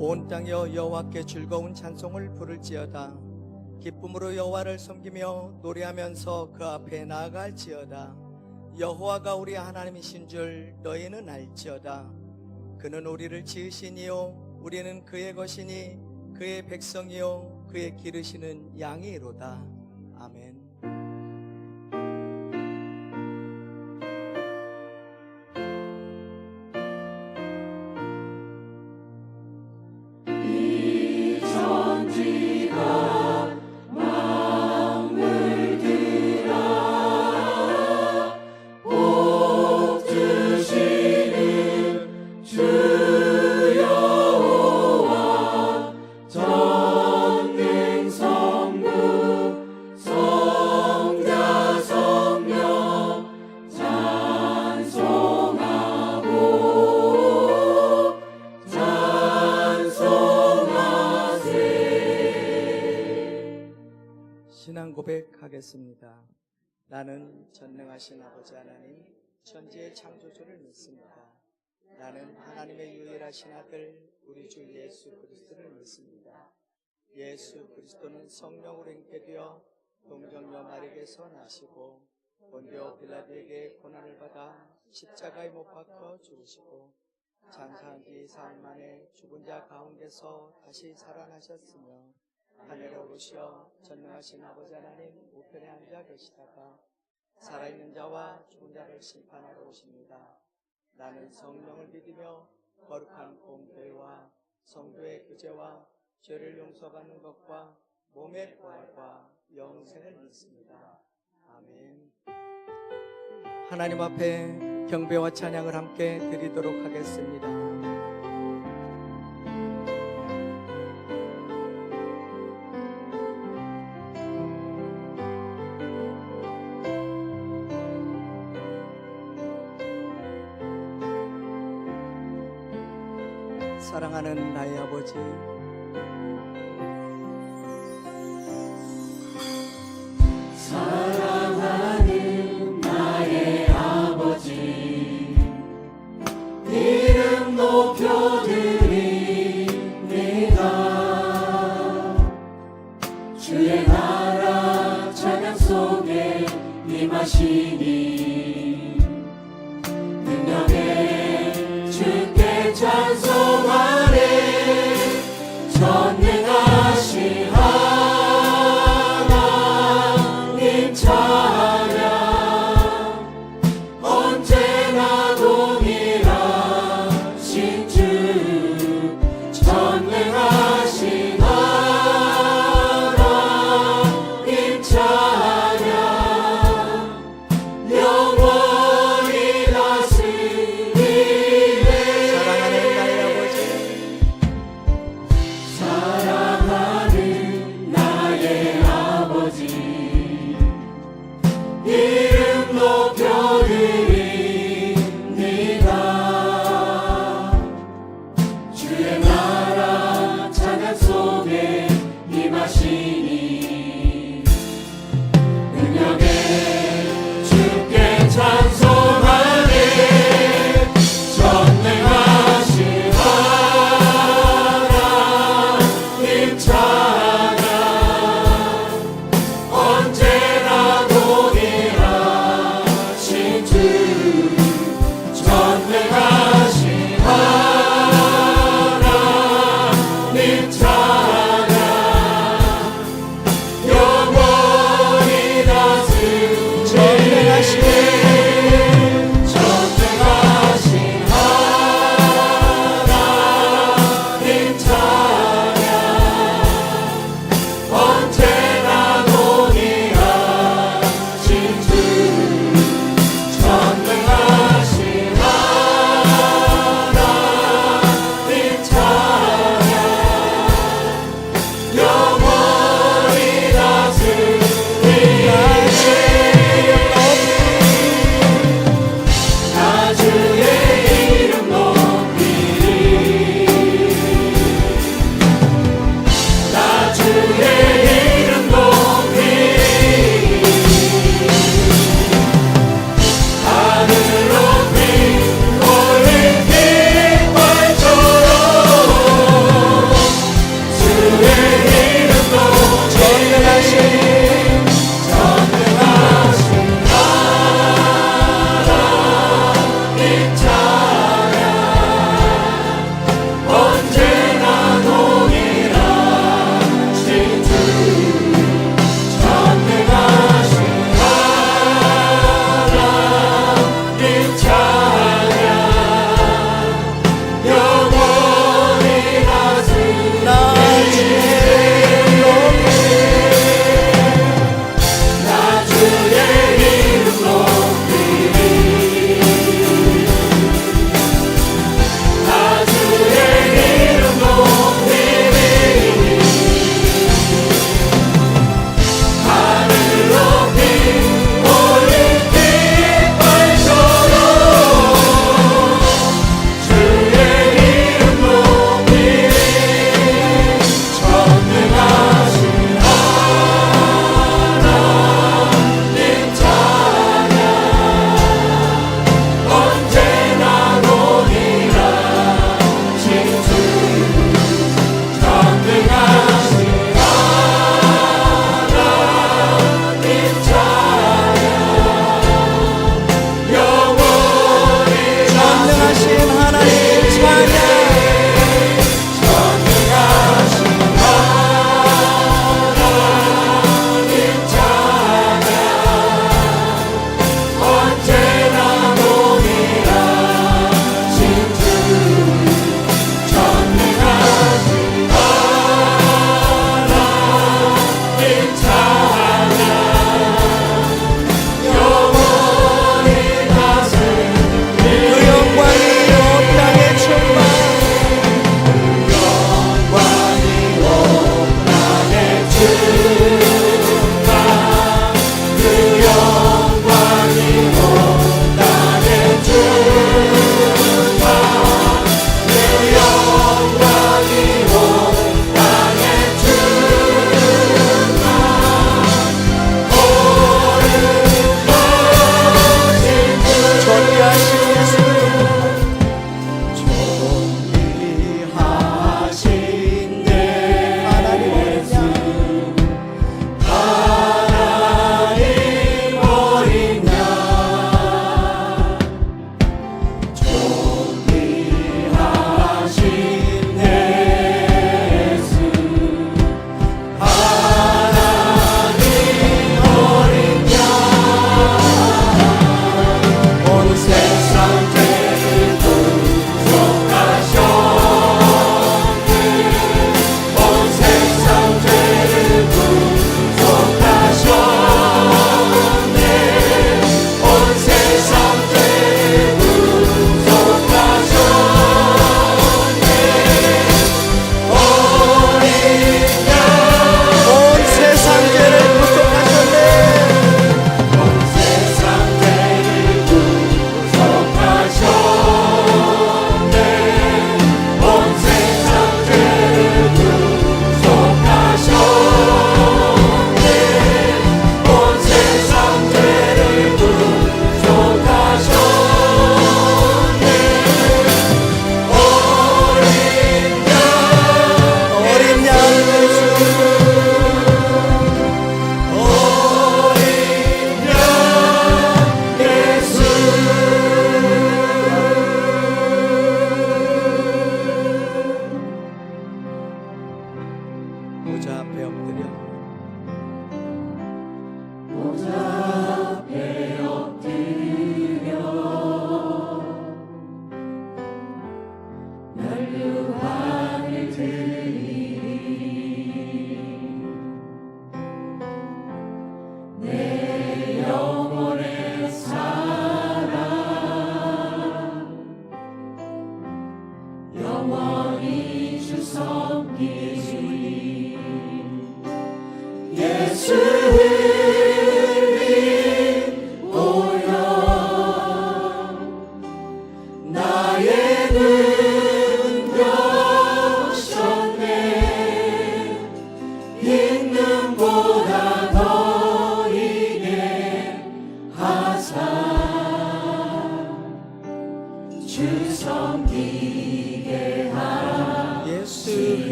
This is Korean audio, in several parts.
온 땅이여 여호와께 즐거운 찬송을 부를지어다. 기쁨으로 여호와를 섬기며 노래하면서 그 앞에 나아갈지어다. 여호와가 우리 하나님이신 줄 너희는 알지어다. 그는 우리를 지으시니요 우리는 그의 것이니 그의 백성이요 그의 기르시는 양이로다. 아멘. 신앙 고백하겠습니다. 나는 전능하신 아버지 하나님 천지의 창조주를 믿습니다. 나는 하나님의 유일하신 아들 우리 주 예수 그리스도를 믿습니다. 예수 그리스도는 성령으로 잉태되어 동정녀 마리아에게서 나시고 본디오 빌라도에게 고난을 받아 십자가에 못 박혀 죽으시고 장사한 뒤 사흘 만에 죽은 자 가운데서 다시 살아나셨으며 하늘에 오르시어 전능하신 아버지 하나님 우편에 앉아 계시다가 살아있는 자와 죽은 자를 심판하러 오십니다. 나는 성령을 믿으며 거룩한 공교회와 성도의 구제와 죄를 용서받는 것과 몸의 부활과 영생을 믿습니다. 아멘. 하나님 앞에 경배와 찬양을 함께 드리도록 하겠습니다. 사랑하는 나의 아버지, 사랑하는 나의 아버지, 이름 높여드립니다. 주의 나라 찬양 속에 임하시니 능력에 주께 찬송하네. 전능하신 하나님 찬양 언제나 동일하신 주. 전능하신 하나님 찬양 영원히 다스리네. 사랑하는 나의 아버지, 이름 높여드립니다. 주의 나라 찬양 속에 임하시니 능력에 주께 찬송하네. 전능하신 하나님 찬양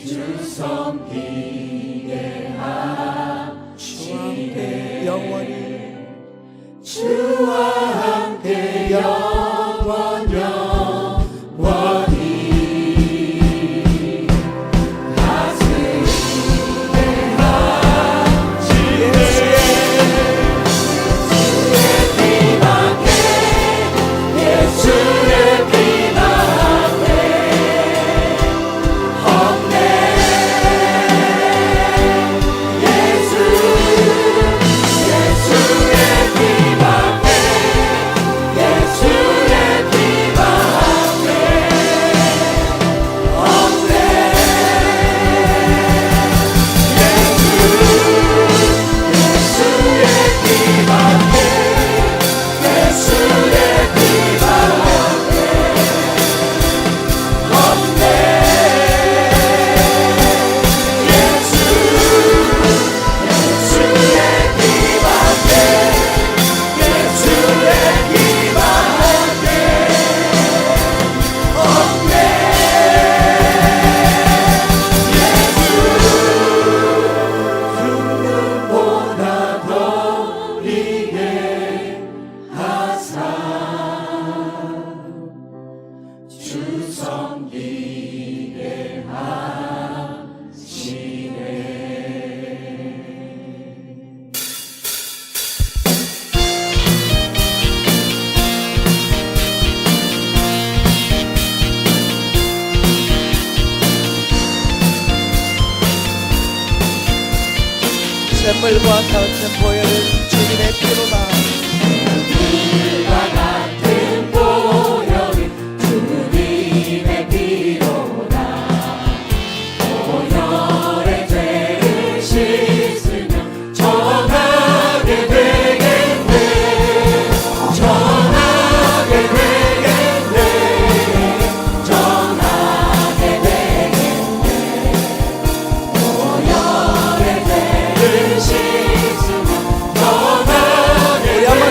주 섬기게 주와 함께 영원히 주와 함께 영원 영원히 다스리게 하시네 예수의 피밖에 없네 예수의 피밖에 예수의 피밖에 없네 예수의 피밖에 예수의 피밖에 없네 예수의 피밖에 예수의 피밖에 없네 죽는보다 더 이게 하사 주 섬기게 하시네 샘물과 같은 보혈은 주님의 피로다. 과 같은 보혈은 주님의 피로다 보혈의 죄를 씻으면 정하게 되겠네 정하게 되겠네 정하게 되겠네 보혈의 죄를 씻으면 정하게 우리 한번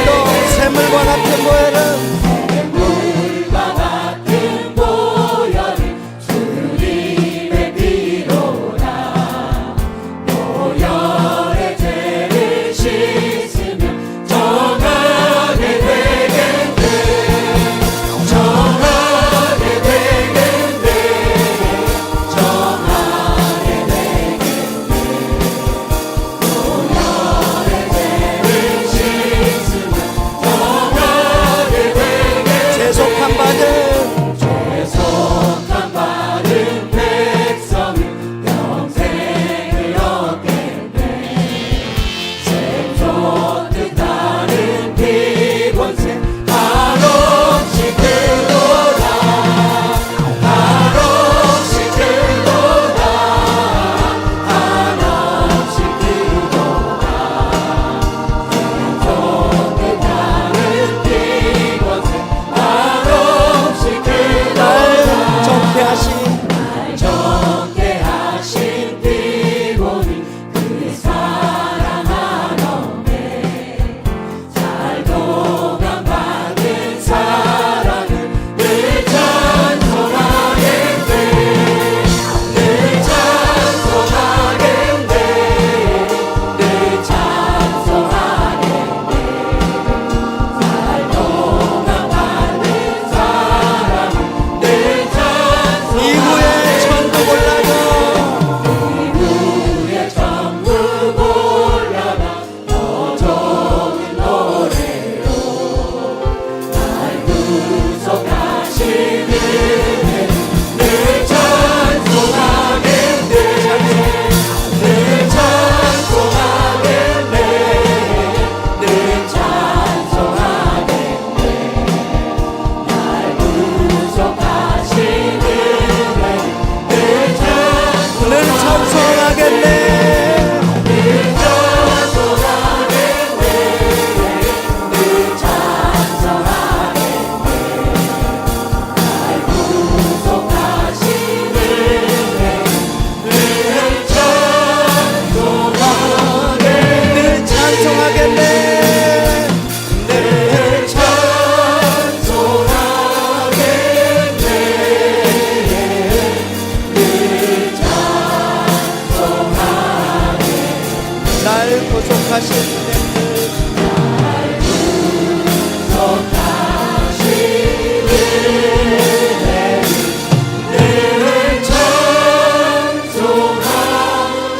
구속하신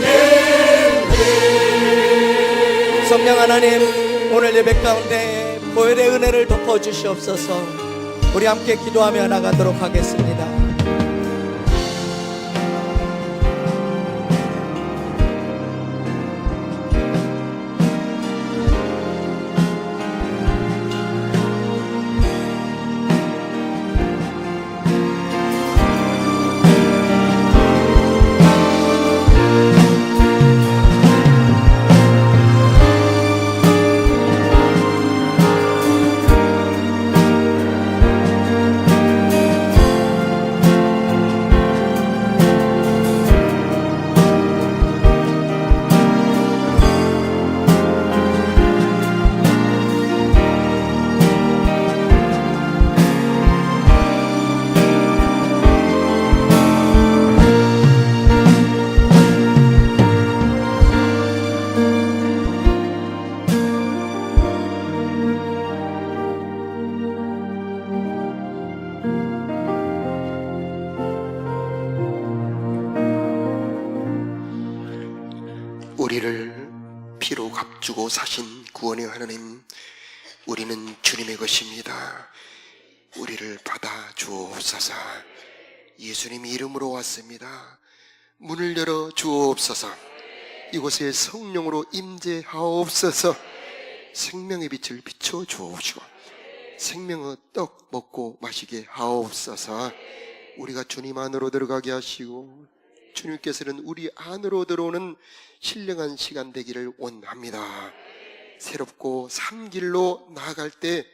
은혜를 성령 하나님, 오늘 예배 가운데 보혈의 은혜를 덮어주시옵소서. 우리 함께 기도하며 나가도록 하겠습니다. 우리를 피로 값주고 사신 구원의 하나님, 우리는 주님의 것입니다. 우리를 받아 주옵소서. 예수님 이름으로 왔습니다. 문을 열어 주옵소서. 이곳에 성령으로 임재하옵소서. 생명의 빛을 비춰 주옵시고 생명의 떡 먹고 마시게 하옵소서. 우리가 주님 안으로 들어가게 하시고 주님께서는 우리 안으로 들어오는 신령한 시간 되기를 원합니다. 새롭고 산 길로 나아갈 때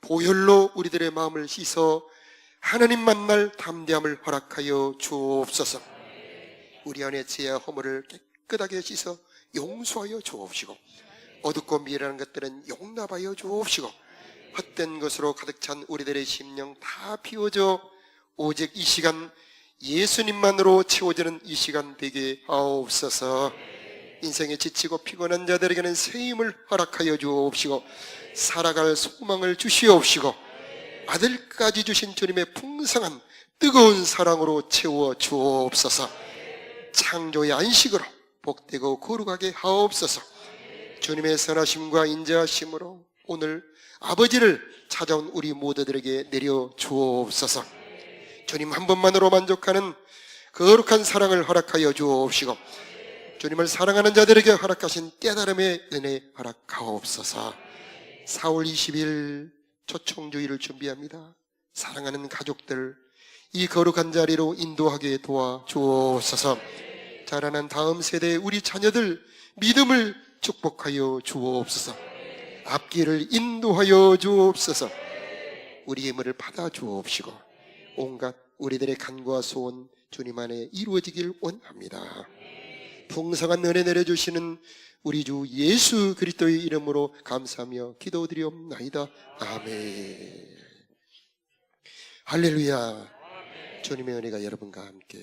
보혈로 우리들의 마음을 씻어 하나님 만날 담대함을 허락하여 주옵소서. 우리 안에 죄와 허물을 깨끗하게 씻어 용서하여 주옵시고 어둡고 미련한 것들은 용납하여 주옵시고 헛된 것으로 가득 찬 우리들의 심령 다 비워져 오직 이 시간 예수님만으로 채워지는 이 시간 되게 하옵소서. 인생에 지치고 피곤한 자들에게는 새 힘을 허락하여 주옵시고 살아갈 소망을 주시옵시고 아들까지 주신 주님의 풍성한 뜨거운 사랑으로 채워 주옵소서. 창조의 안식으로 복되고 거룩하게 하옵소서. 주님의 선하심과 인자하심으로 오늘 아버지를 찾아온 우리 모두들에게 내려 주옵소서. 주님 한 분만으로 만족하는 거룩한 사랑을 허락하여 주옵시고 주님을 사랑하는 자들에게 허락하신 깨달음의 은혜 허락하옵소서. 4월 20일 초청주의를 준비합니다. 사랑하는 가족들 이 거룩한 자리로 인도하게 도와주옵소서. 자라난 다음 세대의 우리 자녀들 믿음을 축복하여 주옵소서. 앞길을 인도하여 주옵소서. 우리의 힘을 받아 주옵시고 온갖 우리들의 간구와 소원 주님 안에 이루어지길 원합니다. 풍성한 은혜 내려주시는 우리 주 예수 그리스도의 이름으로 감사하며 기도드리옵나이다. 아멘. 할렐루야. 주님의 은혜가 여러분과 함께.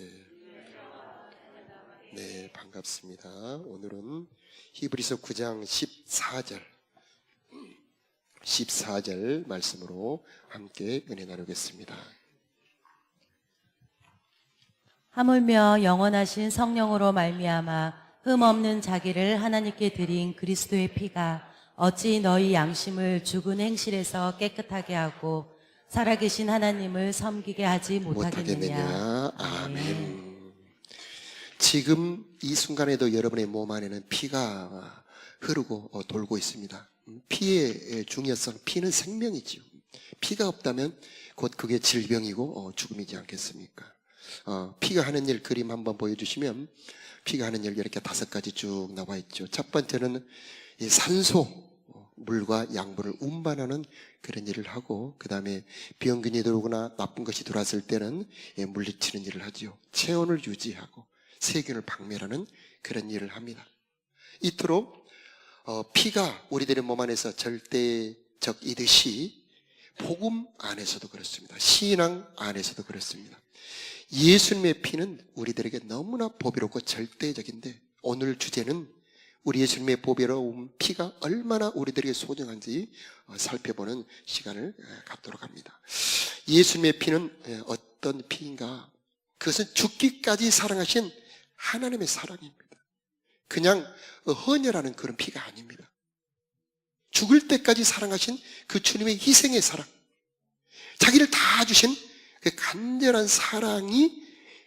네, 반갑습니다. 오늘은 히브리서 9장 14절 말씀으로 함께 은혜 나누겠습니다. 하물며 영원하신 성령으로 말미암아 흠없는 자기를 하나님께 드린 그리스도의 피가 어찌 너희 양심을 죽은 행실에서 깨끗하게 하고 살아계신 하나님을 섬기게 하지 못하겠느냐. 아멘. 지금 이 순간에도 여러분의 몸 안에는 피가 흐르고 돌고 있습니다. 피의 중요성, 피는 생명이지요. 피가 없다면 곧 그게 질병이고 죽음이지 않겠습니까? 피가 하는 일 그림 한번 보여주시면 피가 하는 일 이렇게 5가지 쭉 나와 있죠. 첫 번째는 이 산소, 물과 양분을 운반하는 그런 일을 하고, 그 다음에 병균이 들어오거나 나쁜 것이 들어왔을 때는 물리치는 일을 하죠. 체온을 유지하고 세균을 박멸하는 그런 일을 합니다. 이토록 피가 우리들의 몸 안에서 절대적이듯이 복음 안에서도 그렇습니다. 신앙 안에서도 그렇습니다. 예수님의 피는 우리들에게 너무나 보배롭고 절대적인데 오늘 주제는 우리 예수님의 보배로운 피가 얼마나 우리들에게 소중한지 살펴보는 시간을 갖도록 합니다. 예수님의 피는 어떤 피인가? 그것은 죽기까지 사랑하신 하나님의 사랑입니다. 그냥 헌혈하는 그런 피가 아닙니다. 죽을 때까지 사랑하신 그 주님의 희생의 사랑, 자기를 다 주신 그 간절한 사랑이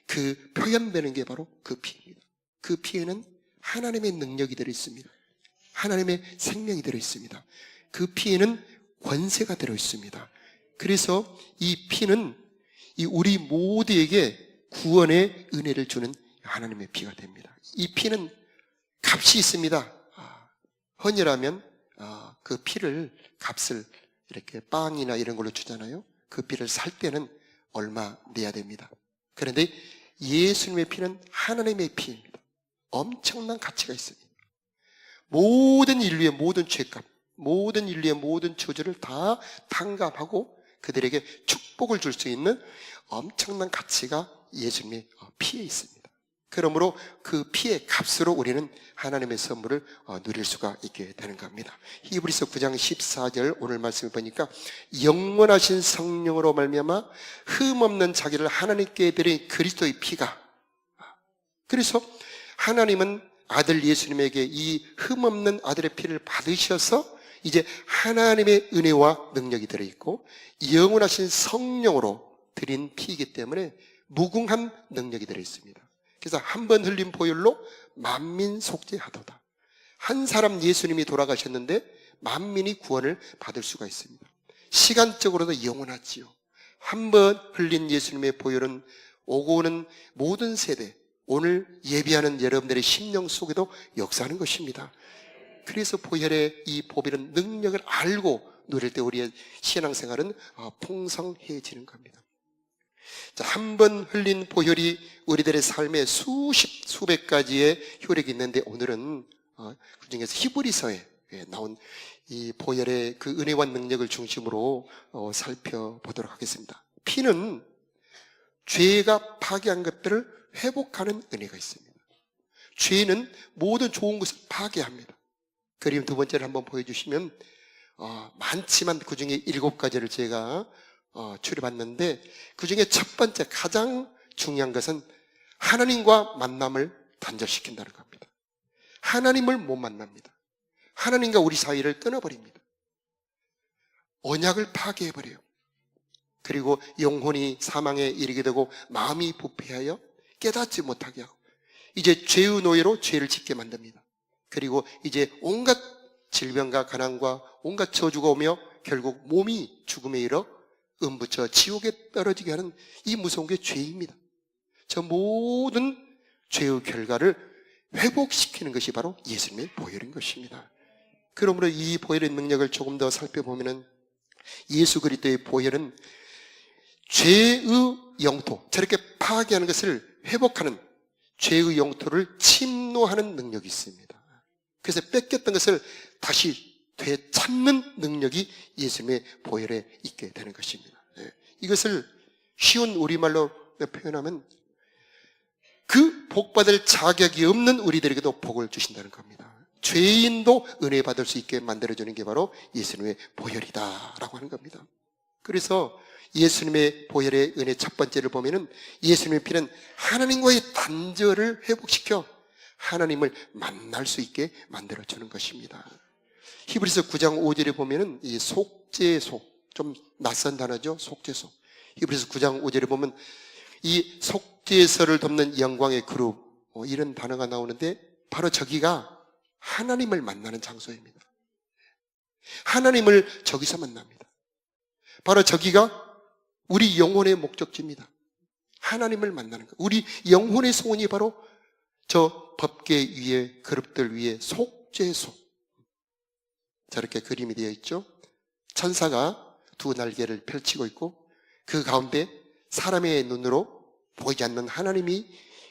그 표현되는 게 바로 그 피입니다. 그 피에는 하나님의 능력이 들어있습니다. 하나님의 생명이 들어있습니다. 그 피에는 권세가 들어있습니다. 그래서 이 피는 우리 모두에게 구원의 은혜를 주는 하나님의 피가 됩니다. 이 피는 값이 있습니다. 헌혈하면 그 피를 값을 이렇게 빵이나 이런 걸로 주잖아요. 그 피를 살 때는 얼마 내야 됩니다. 그런데 예수님의 피는 하나님의 피입니다. 엄청난 가치가 있습니다. 모든 인류의 모든 죄값, 모든 인류의 모든 저주를 다 탕감하고 그들에게 축복을 줄 수 있는 엄청난 가치가 예수님의 피에 있습니다. 그러므로 그 피의 값으로 우리는 하나님의 선물을 누릴 수가 있게 되는 겁니다. 히브리서 9장 14절 오늘 말씀을 보니까 영원하신 성령으로 말미암아 흠없는 자기를 하나님께 드린 그리스도의 피가, 그래서 하나님은 아들 예수님에게 이 흠없는 아들의 피를 받으셔서 이제 하나님의 은혜와 능력이 들어있고 영원하신 성령으로 드린 피이기 때문에 무궁한 능력이 들어있습니다. 그래서 한 번 흘린 보혈로 만민 속죄하도다. 한 사람 예수님이 돌아가셨는데 만민이 구원을 받을 수가 있습니다. 시간적으로도 영원하지요. 한 번 흘린 예수님의 보혈은 오고 오는 모든 세대, 오늘 예비하는 여러분들의 심령 속에도 역사하는 것입니다. 그래서 보혈의 이 보배는 능력을 알고 누릴 때 우리의 신앙생활은 풍성해지는 겁니다. 자, 한 번 흘린 보혈이 우리들의 삶에 수백 가지의 효력이 있는데 오늘은 그 중에서 히브리서에 나온 이 보혈의 그 은혜와 능력을 중심으로 살펴보도록 하겠습니다. 피는 죄가 파괴한 것들을 회복하는 은혜가 있습니다. 죄는 모든 좋은 것을 파괴합니다. 그림 두 번째를 한번 보여주시면 많지만 그 중에 7가지를 제가 추려봤는데 그 중에 첫 번째 가장 중요한 것은 하나님과 만남을 단절시킨다는 겁니다. 하나님을 못 만납니다. 하나님과 우리 사이를 끊어버립니다. 언약을 파괴해버려요. 그리고 영혼이 사망에 이르게 되고 마음이 부패하여 깨닫지 못하게 하고 이제 죄의 노예로 죄를 짓게 만듭니다. 그리고 이제 온갖 질병과 가난과 온갖 저주가 오며 결국 몸이 죽음에 이르러 음부처 지옥에 떨어지게 하는 이 무서운 게 죄입니다. 저 모든 죄의 결과를 회복시키는 것이 바로 예수님의 보혈인 것입니다. 그러므로 이 보혈의 능력을 조금 더 살펴보면 예수 그리스도의 보혈은 죄의 영토, 저렇게 파괴하는 것을 회복하는 죄의 영토를 침노하는 능력이 있습니다. 그래서 뺏겼던 것을 다시 되찾는 능력이 예수님의 보혈에 있게 되는 것입니다. 이것을 쉬운 우리말로 표현하면 그 복받을 자격이 없는 우리들에게도 복을 주신다는 겁니다. 죄인도 은혜 받을 수 있게 만들어주는 게 바로 예수님의 보혈이다라고 하는 겁니다. 그래서 예수님의 보혈의 은혜 첫 번째를 보면은 예수님의 피는 하나님과의 단절을 회복시켜 하나님을 만날 수 있게 만들어주는 것입니다. 히브리서 9장 5절에 보면은 이 속죄소, 좀 낯선 단어죠. 속죄소. 히브리서 9장 5절에 보면 이 속죄소를 덮는 영광의 그룹, 이런 단어가 나오는데 바로 저기가 하나님을 만나는 장소입니다. 하나님을 저기서 만납니다. 바로 저기가 우리 영혼의 목적지입니다. 하나님을 만나는 것. 우리 영혼의 소원이 바로 저 법궤 위에, 그룹들 위에 속죄소. 저렇게 그림이 되어 있죠. 천사가 두 날개를 펼치고 있고 그 가운데 사람의 눈으로 보이지 않는 하나님이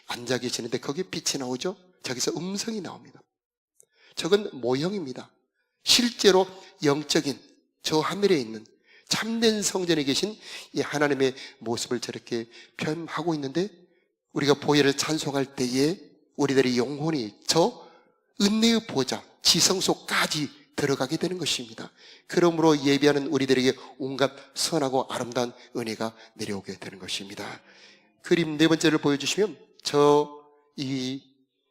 앉아 계시는데 거기에 빛이 나오죠. 저기서 음성이 나옵니다. 저건 모형입니다. 실제로 영적인 저 하늘에 있는 참된 성전에 계신 이 하나님의 모습을 저렇게 표현하고 있는데 우리가 보혈을 찬송할 때에 우리들의 영혼이 저 은혜의 보좌, 지성소까지 들어가게 되는 것입니다. 그러므로 예배하는 우리들에게 온갖 선하고 아름다운 은혜가 내려오게 되는 것입니다. 그림 네 번째를 보여주시면, 이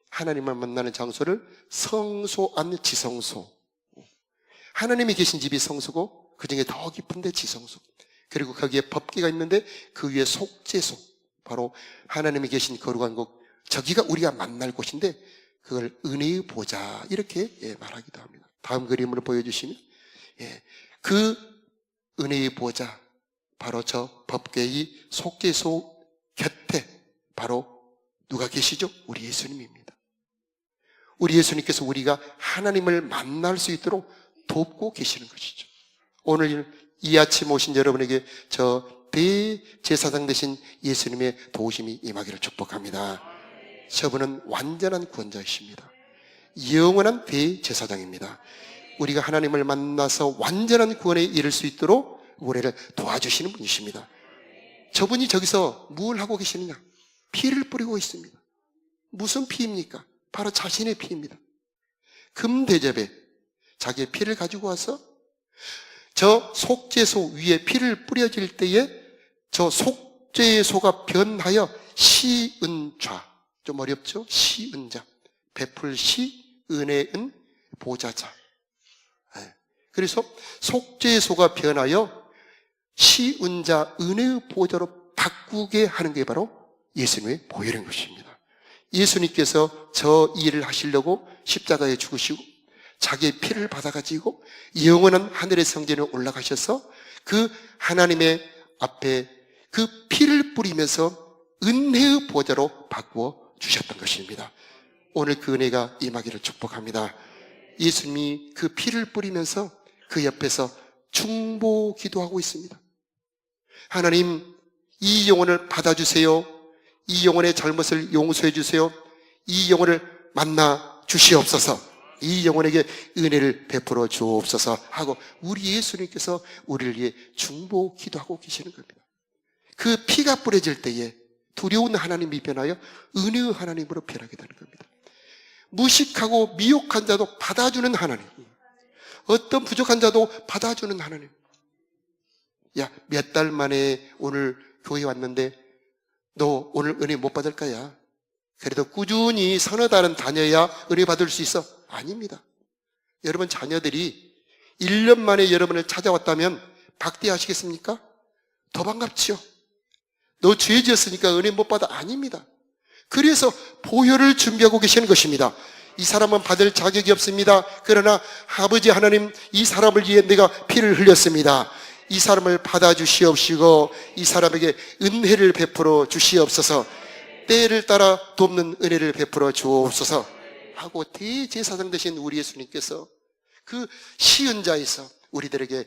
하나님을 만나는 장소를 성소 안 지성소, 하나님이 계신 집이 성소고 그 중에 더 깊은데 지성소, 그리고 거기에 법궤가 있는데 그 위에 속죄소, 바로 하나님이 계신 거룩한 곳, 저기가 우리가 만날 곳인데 그걸 은혜의 보좌 이렇게 말하기도 합니다. 다음 그림으로 보여주시면, 그 은혜의 보좌, 바로 저 법궤의 속죄소 곁에 바로 누가 계시죠? 우리 예수님입니다. 우리 예수님께서 우리가 하나님을 만날 수 있도록 돕고 계시는 것이죠. 오늘 이 아침 오신 여러분에게 저 대제사장 되신 예수님의 도우심이 임하기를 축복합니다. 저분은 완전한 구원자이십니다. 영원한 대제사장입니다. 우리가 하나님을 만나서 완전한 구원에 이를 수 있도록 우리를 도와주시는 분이십니다. 저분이 저기서 뭘 하고 계시느냐? 피를 뿌리고 있습니다. 무슨 피입니까? 바로 자신의 피입니다. 금대접에 자기의 피를 가지고 와서 저 속죄소 위에 피를 뿌려질 때에 저 속죄소가 변하여 시은좌, 좀 어렵죠? 시은자, 베풀시, 은혜은, 보좌자. 그래서 속죄소가 변하여 시은자, 은혜의 보좌로 바꾸게 하는 게 바로 예수님의 보혈인 것입니다. 예수님께서 저 일을 하시려고 십자가에 죽으시고 자기의 피를 받아가지고 영원한 하늘의 성전에 올라가셔서 그 하나님의 앞에 그 피를 뿌리면서 은혜의 보좌로 바꾸어 주셨던 것입니다. 오늘 그 은혜가 임하기를 축복합니다. 예수님이 그 피를 뿌리면서 그 옆에서 중보 기도하고 있습니다. 하나님, 이 영혼을 받아주세요. 이 영혼의 잘못을 용서해 주세요. 이 영혼을 만나 주시옵소서. 이 영혼에게 은혜를 베풀어 주옵소서 하고 우리 예수님께서 우리를 위해 중보 기도하고 계시는 겁니다. 그 피가 뿌려질 때에 두려운 하나님이 변하여 은혜의 하나님으로 변하게 되는 겁니다. 무식하고 미혹한 자도 받아주는 하나님, 어떤 부족한 자도 받아주는 하나님. 야, 몇 달 만에 오늘 교회 왔는데 너 오늘 은혜 못 받을 거야. 그래도 꾸준히 서너 달은 다녀야 은혜 받을 수 있어. 아닙니다. 여러분 자녀들이 1년 만에 여러분을 찾아왔다면 박대하시겠습니까? 더 반갑지요. 너 죄 지었으니까 은혜 못 받아. 아닙니다. 그래서 보혈을 준비하고 계시는 것입니다. 이 사람은 받을 자격이 없습니다. 그러나 아버지 하나님, 이 사람을 위해 내가 피를 흘렸습니다. 이 사람을 받아주시옵시고 이 사람에게 은혜를 베풀어 주시옵소서. 때를 따라 돕는 은혜를 베풀어 주옵소서 하고 대제사장 되신 우리 예수님께서 그 시은자에서 우리들에게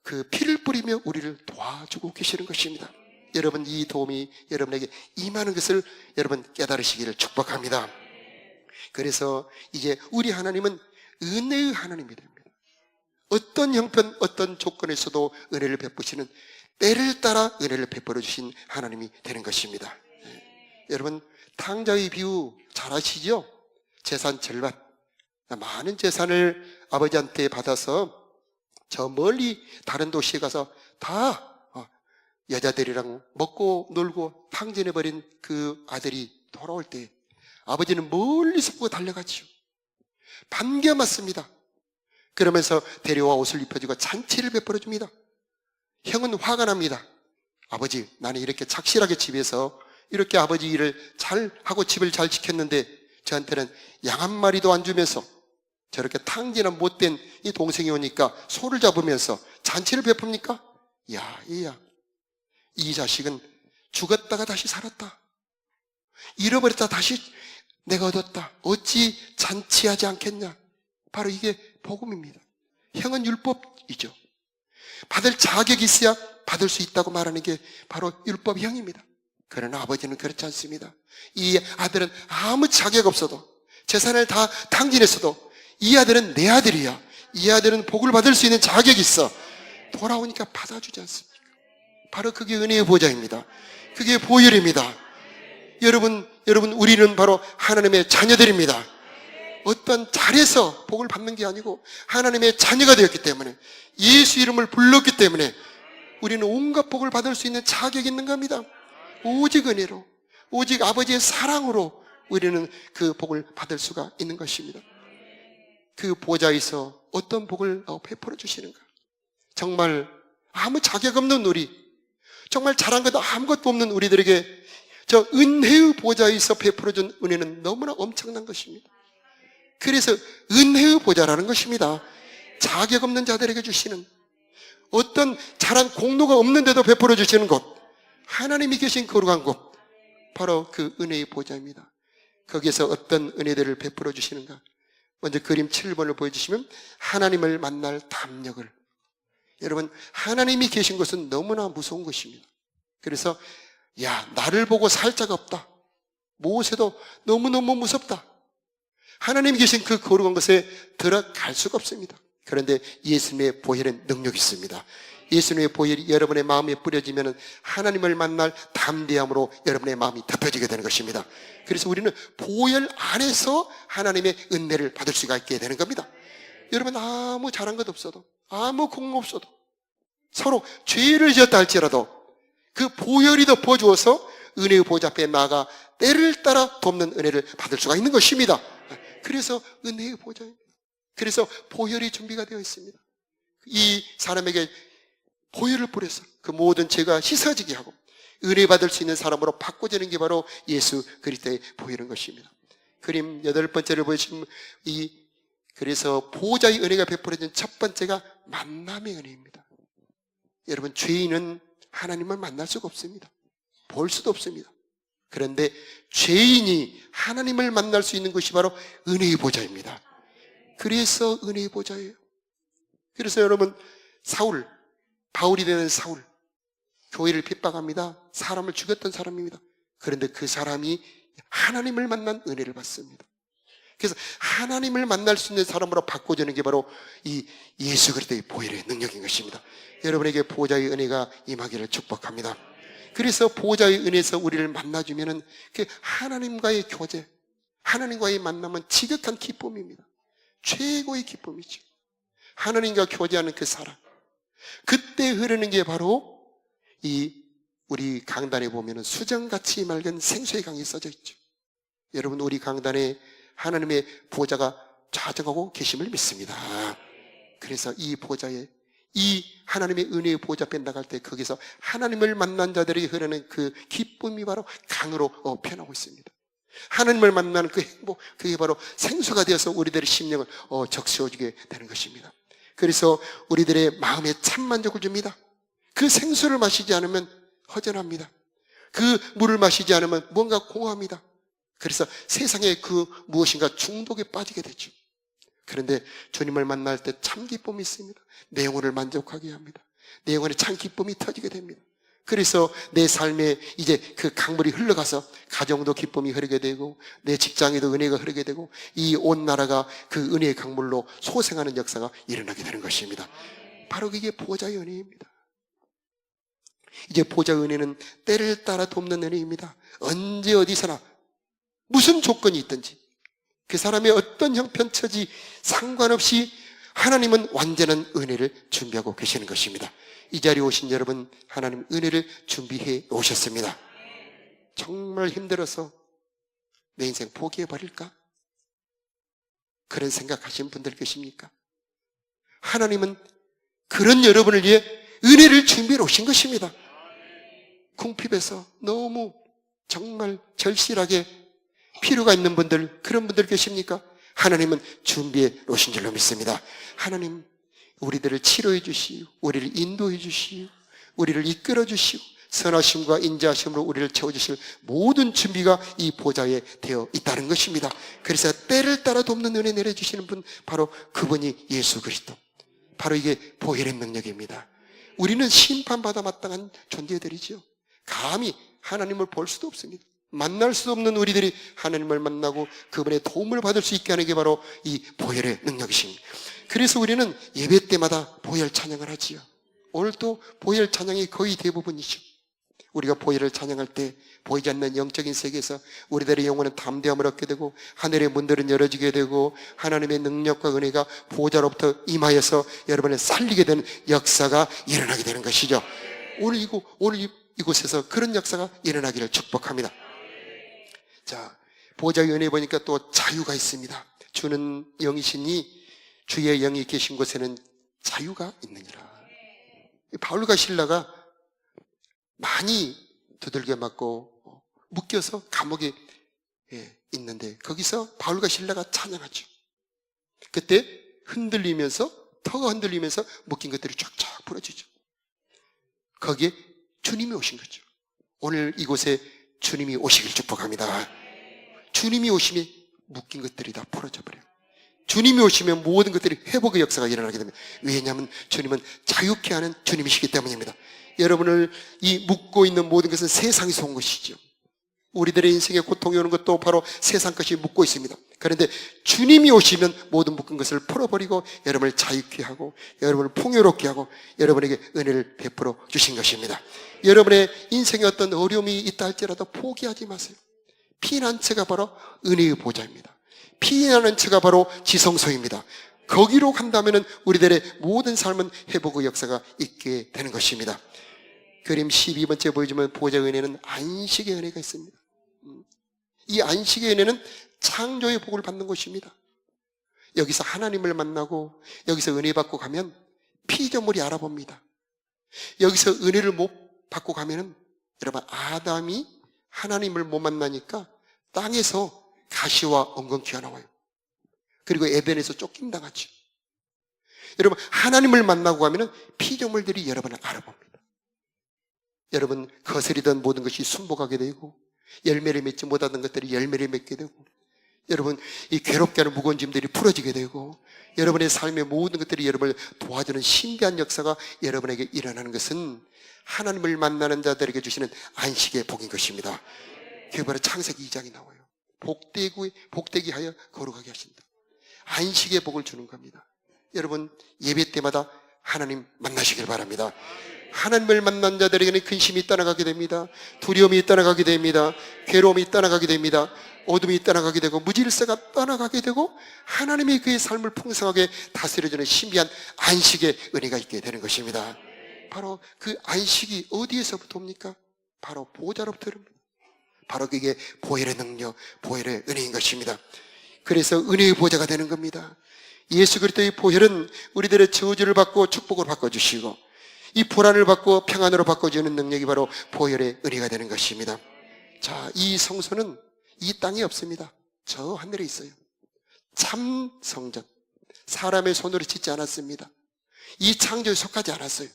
그 피를 뿌리며 우리를 도와주고 계시는 것입니다. 여러분, 이 도움이 여러분에게 임하는 것을 여러분 깨달으시기를 축복합니다. 그래서 이제 우리 하나님은 은혜의 하나님이 됩니다. 어떤 형편, 어떤 조건에서도 은혜를 베푸시는, 때를 따라 은혜를 베풀어 주신 하나님이 되는 것입니다. 여러분, 탕자의 비유 잘 아시죠? 재산 절반, 많은 재산을 아버지한테 받아서 저 멀리 다른 도시에 가서 다 여자들이랑 먹고 놀고 탕진해버린 그 아들이 돌아올 때 아버지는 멀리서 보고 달려가지요. 반겨 맞습니다. 그러면서 데려와 옷을 입혀주고 잔치를 베풀어줍니다. 형은 화가 납니다. 아버지, 나는 이렇게 착실하게 집에서 이렇게 아버지 일을 잘 하고 집을 잘 지켰는데 저한테는 양 한 마리도 안 주면서 저렇게 탕진한 못된 이 동생이 오니까 소를 잡으면서 잔치를 베풉니까? 야, 얘야, 이 자식은 죽었다가 다시 살았다. 잃어버렸다 다시 내가 얻었다. 어찌 잔치하지 않겠냐? 바로 이게 복음입니다. 형은 율법이죠. 받을 자격이 있어야 받을 수 있다고 말하는 게 바로 율법형입니다. 그러나 아버지는 그렇지 않습니다. 이 아들은 아무 자격 없어도 재산을 다 탕진했어도 이 아들은 내 아들이야. 이 아들은 복을 받을 수 있는 자격이 있어. 돌아오니까 받아주지 않습니까? 바로 그게 은혜의 보좌입니다. 그게 보혈입니다. 여러분, 우리는 바로 하나님의 자녀들입니다. 어떤 잘해서 복을 받는 게 아니고 하나님의 자녀가 되었기 때문에, 예수 이름을 불렀기 때문에 우리는 온갖 복을 받을 수 있는 자격이 있는 겁니다. 오직 은혜로, 오직 아버지의 사랑으로 우리는 그 복을 받을 수가 있는 것입니다. 그 보좌에서 어떤 복을 베풀어 주시는가? 정말 아무 자격 없는 우리, 정말 잘한 것 아무것도 없는 우리들에게 저 은혜의 보좌에서 베풀어 준 은혜는 너무나 엄청난 것입니다. 그래서 은혜의 보좌라는 것입니다. 자격 없는 자들에게 주시는, 어떤 잘한 공로가 없는데도 베풀어 주시는 곳, 하나님이 계신 거룩한 곳, 바로 그 은혜의 보좌입니다. 거기에서 어떤 은혜들을 베풀어 주시는가? 먼저 그림 7번을 보여주시면 하나님을 만날 담력을, 여러분 하나님이 계신 것은 너무나 무서운 것입니다. 그래서 나를 보고 살 자가 없다, 모세도 너무너무 무섭다, 하나님이 계신 그 거룩한 것에 들어갈 수가 없습니다. 그런데 예수님의 보혈의 능력이 있습니다. 예수님의 보혈이 여러분의 마음에 뿌려지면 하나님을 만날 담대함으로 여러분의 마음이 덮여지게 되는 것입니다. 그래서 우리는 보혈 안에서 하나님의 은혜를 받을 수가 있게 되는 겁니다. 여러분 아무 잘한 것 없어도, 아무 공로 없어도, 서로 죄를 지었다 할지라도 그 보혈이 덮어주어서 은혜의 보좌 앞에 나아가 때를 따라 돕는 은혜를 받을 수가 있는 것입니다. 그래서 은혜의 보좌입니다. 그래서 보혈이 준비가 되어 있습니다. 이 사람에게 보혈을 뿌려서 그 모든 죄가 씻어지게 하고 은혜 받을 수 있는 사람으로 바꿔지는 게 바로 예수 그리스도의 보혈인 것입니다. 그림 8번째를 보시면 그래서 보좌의 은혜가 베풀어진 첫 번째가 만남의 은혜입니다. 여러분 죄인은 하나님을 만날 수가 없습니다. 볼 수도 없습니다. 그런데 죄인이 하나님을 만날 수 있는 것이 바로 은혜의 보좌입니다. 그래서 은혜의 보좌예요. 그래서 여러분 바울이 되는 사울, 교회를 핍박합니다. 사람을 죽였던 사람입니다. 그런데 그 사람이 하나님을 만난 은혜를 받습니다. 그래서 하나님을 만날 수 있는 사람으로 바꿔주는 게 바로 이 예수 그리스도의 보혈의 능력인 것입니다. 여러분에게 보좌의 은혜가 임하기를 축복합니다. 그래서 보좌의 은혜에서 우리를 만나주면은 그 하나님과의 교제, 하나님과의 만남은 지극한 기쁨입니다. 최고의 기쁨이죠. 하나님과 교제하는 그 사랑, 그때 흐르는 게 바로 우리 강단에 보면은 수정같이 맑은 생수의 강이 써져 있죠. 여러분 우리 강단에 하나님의 보좌가 좌정하고 계심을 믿습니다. 그래서 이 보좌에, 이 하나님의 은혜의 보좌 앞에 나갈 때 거기서 하나님을 만난 자들에게 흐르는 그 기쁨이 바로 강으로 변하고 있습니다. 하나님을 만나는 그 행복, 그게 바로 생수가 되어서 우리들의 심령을 적셔주게 되는 것입니다. 그래서 우리들의 마음에 참 만족을 줍니다. 그 생수를 마시지 않으면 허전합니다. 그 물을 마시지 않으면 뭔가 공허합니다. 그래서 세상에 그 무엇인가 중독에 빠지게 되죠. 그런데 주님을 만날 때 참 기쁨이 있습니다. 내 영혼을 만족하게 합니다. 내 영혼에 참 기쁨이 터지게 됩니다. 그래서 내 삶에 이제 그 강물이 흘러가서 가정도 기쁨이 흐르게 되고 내 직장에도 은혜가 흐르게 되고 이 온 나라가 그 은혜의 강물로 소생하는 역사가 일어나게 되는 것입니다. 바로 그게 보좌의 은혜입니다. 이제 보좌의 은혜는 때를 따라 돕는 은혜입니다. 언제 어디서나 무슨 조건이 있든지 그 사람의 어떤 형편처지 상관없이 하나님은 완전한 은혜를 준비하고 계시는 것입니다. 이 자리에 오신 여러분, 하나님 은혜를 준비해 오셨습니다. 정말 힘들어서 내 인생 포기해버릴까? 그런 생각하신 분들 계십니까? 하나님은 그런 여러분을 위해 은혜를 준비해 오신 것입니다. 궁핍에서 너무 정말 절실하게 필요가 있는 분들, 그런 분들 계십니까? 하나님은 준비해 오신 줄로 믿습니다. 하나님 우리들을 치료해 주시고 우리를 인도해 주시고 우리를 이끌어 주시고 선하심과 인자하심으로 우리를 채워주실 모든 준비가 이 보좌에 되어 있다는 것입니다. 그래서 때를 따라 돕는 은혜 내려주시는 분, 바로 그분이 예수 그리스도, 바로 이게 보혈의 능력입니다. 우리는 심판받아 마땅한 존재들이죠. 감히 하나님을 볼 수도 없습니다. 만날 수 없는 우리들이 하나님을 만나고 그분의 도움을 받을 수 있게 하는 게 바로 이 보혈의 능력이십니다. 그래서 우리는 예배 때마다 보혈 찬양을 하지요. 오늘도 보혈 찬양이 거의 대부분이죠. 우리가 보혈을 찬양할 때 보이지 않는 영적인 세계에서 우리들의 영혼은 담대함을 얻게 되고 하늘의 문들은 열어지게 되고 하나님의 능력과 은혜가 보호자로부터 임하여서 여러분을 살리게 되는 역사가 일어나게 되는 것이죠. 오늘 이곳에서 그런 역사가 일어나기를 축복합니다. 자, 보호자의 은혜 보니까 또 자유가 있습니다. 주는 영이시니 주의 영이 계신 곳에는 자유가 있느니라. 바울과 실라가 많이 두들겨 맞고 묶여서 감옥에 있는데 거기서 바울과 실라가 찬양하죠. 그때 터가 흔들리면서 묶인 것들이 쫙쫙 풀어지죠. 거기에 주님이 오신 거죠. 오늘 이곳에 주님이 오시길 축복합니다. 주님이 오시면 묶인 것들이 다 풀어져 버려요. 주님이 오시면 모든 것들이 회복의 역사가 일어나게 됩니다. 왜냐하면 주님은 자유케 하는 주님이시기 때문입니다. 여러분을 이 묶고 있는 모든 것은 세상에서 온 것이죠. 우리들의 인생에 고통이 오는 것도 바로 세상 것이 묶고 있습니다. 그런데 주님이 오시면 모든 묶은 것을 풀어버리고 여러분을 자유케 하고 여러분을 풍요롭게 하고 여러분에게 은혜를 베풀어 주신 것입니다. 여러분의 인생에 어떤 어려움이 있다 할지라도 포기하지 마세요. 피난처가 바로 은혜의 보좌입니다. 피난처가 바로 지성소입니다. 거기로 간다면 우리들의 모든 삶은 회복의 역사가 있게 되는 것입니다. 그림 12번째 보여주면 보호자의 은혜는 안식의 은혜가 있습니다. 이 안식의 은혜는 창조의 복을 받는 것입니다. 여기서 하나님을 만나고 여기서 은혜 받고 가면 피조물이 알아봅니다. 여기서 은혜를 못 받고 가면은 여러분 아담이 하나님을 못 만나니까 땅에서 가시와 엉겅퀴가 나와요. 그리고 에덴에서 쫓김당하죠. 여러분 하나님을 만나고 가면은 피조물들이 여러분을 알아봅니다. 여러분 거스리던 모든 것이 순복하게 되고 열매를 맺지 못하던 것들이 열매를 맺게 되고 여러분 이 괴롭게 하는 무거운 짐들이 풀어지게 되고 여러분의 삶의 모든 것들이 여러분을 도와주는 신비한 역사가 여러분에게 일어나는 것은 하나님을 만나는 자들에게 주시는 안식의 복인 것입니다. 그게 바로 창세기 2장이 나와요. 복되게 하여 거룩하게 하신다. 안식의 복을 주는 겁니다. 여러분 예배 때마다 하나님 만나시길 바랍니다. 하나님을 만난 자들에게는 근심이 떠나가게 됩니다. 두려움이 떠나가게 됩니다. 괴로움이 떠나가게 됩니다. 어둠이 떠나가게 되고 무질서가 떠나가게 되고 하나님이 그의 삶을 풍성하게 다스려주는 신비한 안식의 은혜가 있게 되는 것입니다. 바로 그 안식이 어디에서부터 옵니까? 바로 보호자로부터 옵니다. 바로 그게 보혈의 능력, 보혈의 은혜인 것입니다. 그래서 은혜의 보호자가 되는 겁니다. 예수 그리스도의 보혈은 우리들의 저주를 받고 축복을 바꿔주시고 이 불안을 받고 평안으로 바꿔주는 능력이 바로 보혈의 은혜가 되는 것입니다. 자, 이 성소는 이 땅에 없습니다. 저 하늘에 있어요. 참 성전, 사람의 손으로 짓지 않았습니다. 이 창조에 속하지 않았어요.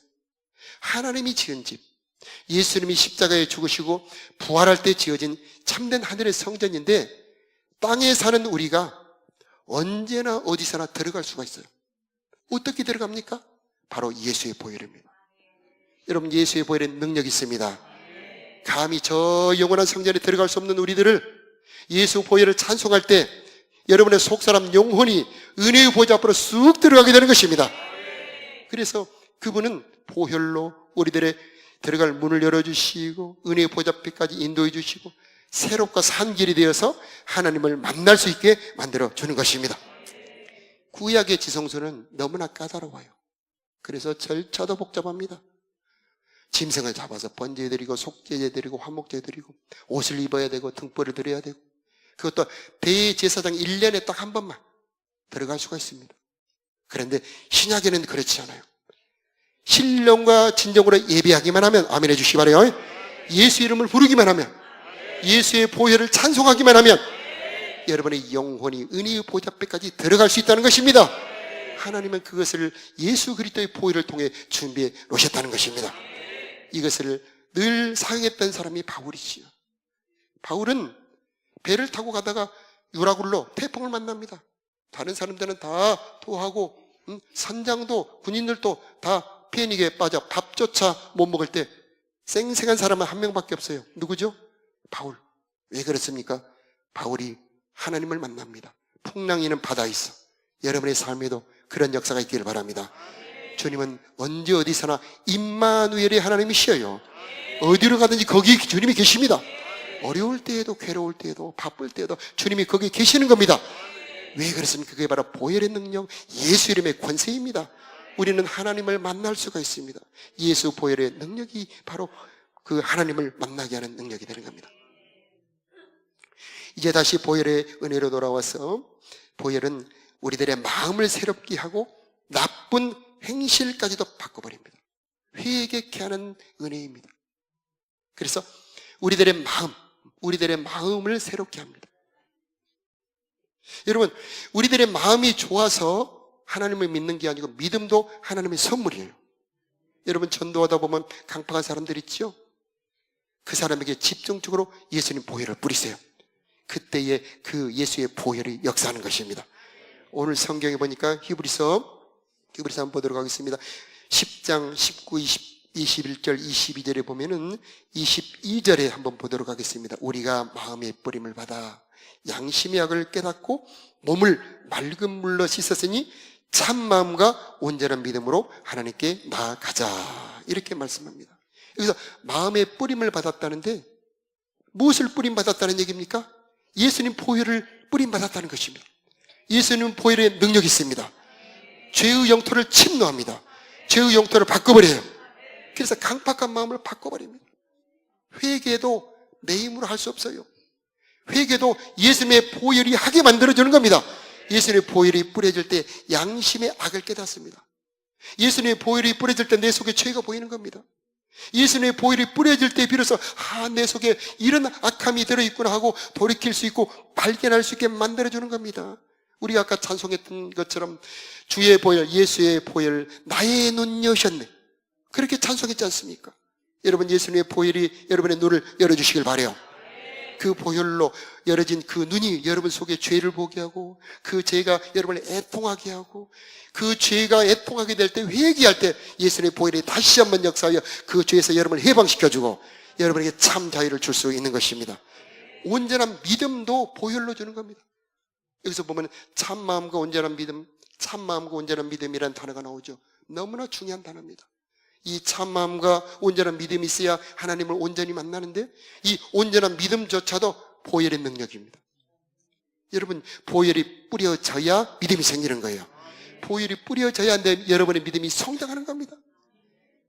하나님이 지은 집, 예수님이 십자가에 죽으시고 부활할 때 지어진 참된 하늘의 성전인데 땅에 사는 우리가 언제나 어디서나 들어갈 수가 있어요. 어떻게 들어갑니까? 바로 예수의 보혈입니다. 여러분 예수의 보혈에 능력이 있습니다. 감히 저 영원한 성전에 들어갈 수 없는 우리들을 예수 보혈을 찬송할 때 여러분의 속사람 영혼이 은혜의 보좌 앞으로 쑥 들어가게 되는 것입니다. 그래서 그분은 보혈로 우리들의 들어갈 문을 열어주시고 은혜의 보좌 앞에까지 인도해 주시고 새롭고 산 길이 되어서 하나님을 만날 수 있게 만들어 주는 것입니다. 구약의 지성소는 너무나 까다로워요. 그래서 절차도 복잡합니다. 짐승을 잡아서 번제해드리고 속죄해드리고 화목제해드리고 옷을 입어야 되고 등불을 드려야 되고 그것도 대제사장 1년에 딱 한 번만 들어갈 수가 있습니다. 그런데 신약에는 그렇지 않아요. 신령과 진정으로 예배하기만 하면 아멘 해주시기 바라요. 예수 이름을 부르기만 하면 예수의 보혈을 찬송하기만 하면 여러분의 영혼이 은혜의 보좌 앞에까지 들어갈 수 있다는 것입니다. 하나님은 그것을 예수 그리스도의 보혈을 통해 준비해 놓으셨다는 것입니다. 이것을 늘 사용했던 사람이 바울이지요. 바울은 배를 타고 가다가 유라굴로 태풍을 만납니다. 다른 사람들은 다 토하고 선장도 군인들도 다 패닉에 빠져 밥조차 못 먹을 때 쌩쌩한 사람은 한 명밖에 없어요. 누구죠? 바울. 왜 그렇습니까? 바울이 하나님을 만납니다. 풍랑이는 바다에 있어. 여러분의 삶에도 그런 역사가 있기를 바랍니다. 주님은 언제 어디서나 임마누엘의 하나님이시여요. 어디로 가든지 거기 주님이 계십니다. 어려울 때에도, 괴로울 때에도, 바쁠 때에도 주님이 거기 계시는 겁니다. 왜 그렇습니까? 그게 바로 보혈의 능력, 예수 이름의 권세입니다. 우리는 하나님을 만날 수가 있습니다. 예수 보혈의 능력이 바로 그 하나님을 만나게 하는 능력이 되는 겁니다. 이제 다시 보혈의 은혜로 돌아와서, 보혈은 우리들의 마음을 새롭게 하고 나쁜 행실까지도 바꿔버립니다. 회개케 하는 은혜입니다. 그래서 우리들의 마음을 새롭게 합니다. 여러분, 우리들의 마음이 좋아서 하나님을 믿는 게 아니고 믿음도 하나님의 선물이에요. 여러분, 전도하다 보면 강팍한 사람들 있죠? 그 사람에게 집중적으로 예수님 보혈을 뿌리세요. 그때에 그 예수의 보혈이 역사하는 것입니다. 오늘 성경에 보니까 히브리서 한번 보도록 하겠습니다. 10장 19, 21절, 22절에 보면은 22절에 한번 보도록 하겠습니다. 우리가 마음의 뿌림을 받아 양심의 약을 깨닫고 몸을 맑은 물로 씻었으니 참 마음과 온전한 믿음으로 하나님께 나아가자, 이렇게 말씀합니다. 여기서 마음의 뿌림을 받았다는데 무엇을 뿌림 받았다는 얘기입니까? 예수님 보혈을 뿌림 받았다는 것입니다. 예수님 보혈의 능력이 있습니다. 죄의 영토를 침노합니다. 죄의 영토를 바꿔버려요. 그래서 강팍한 마음을 바꿔버립니다. 회개도 내 힘으로 할 수 없어요. 회개도 예수님의 보혈이 하게 만들어주는 겁니다. 예수님의 보혈이 뿌려질 때 양심의 악을 깨닫습니다. 예수님의 보혈이 뿌려질 때 내 속에 죄가 보이는 겁니다. 예수님의 보혈이 뿌려질 때 비로소 내 속에 이런 악함이 들어있구나 하고 돌이킬 수 있고 발견할 수 있게 만들어주는 겁니다. 우리가 아까 찬송했던 것처럼 주의 보혈, 예수의 보혈, 나의 눈 여셨네, 그렇게 찬송했지 않습니까? 여러분, 예수님의 보혈이 여러분의 눈을 열어주시길 바라요. 그 보혈로 열어진 그 눈이 여러분 속에 죄를 보게 하고 그 죄가 여러분을 애통하게 하고 그 죄가 애통하게 될 때, 회개할 때 예수님의 보혈이 다시 한번 역사하여 그 죄에서 여러분을 해방시켜주고 여러분에게 참 자유를 줄 수 있는 것입니다. 온전한 믿음도 보혈로 주는 겁니다. 여기서 보면 참 마음과 온전한 믿음, 참 마음과 온전한 믿음이라는 단어가 나오죠. 너무나 중요한 단어입니다. 이 참 마음과 온전한 믿음이 있어야 하나님을 온전히 만나는데, 이 온전한 믿음조차도 보혈의 능력입니다. 여러분, 보혈이 뿌려져야 믿음이 생기는 거예요. 보혈이 뿌려져야 여러분의 믿음이 성장하는 겁니다.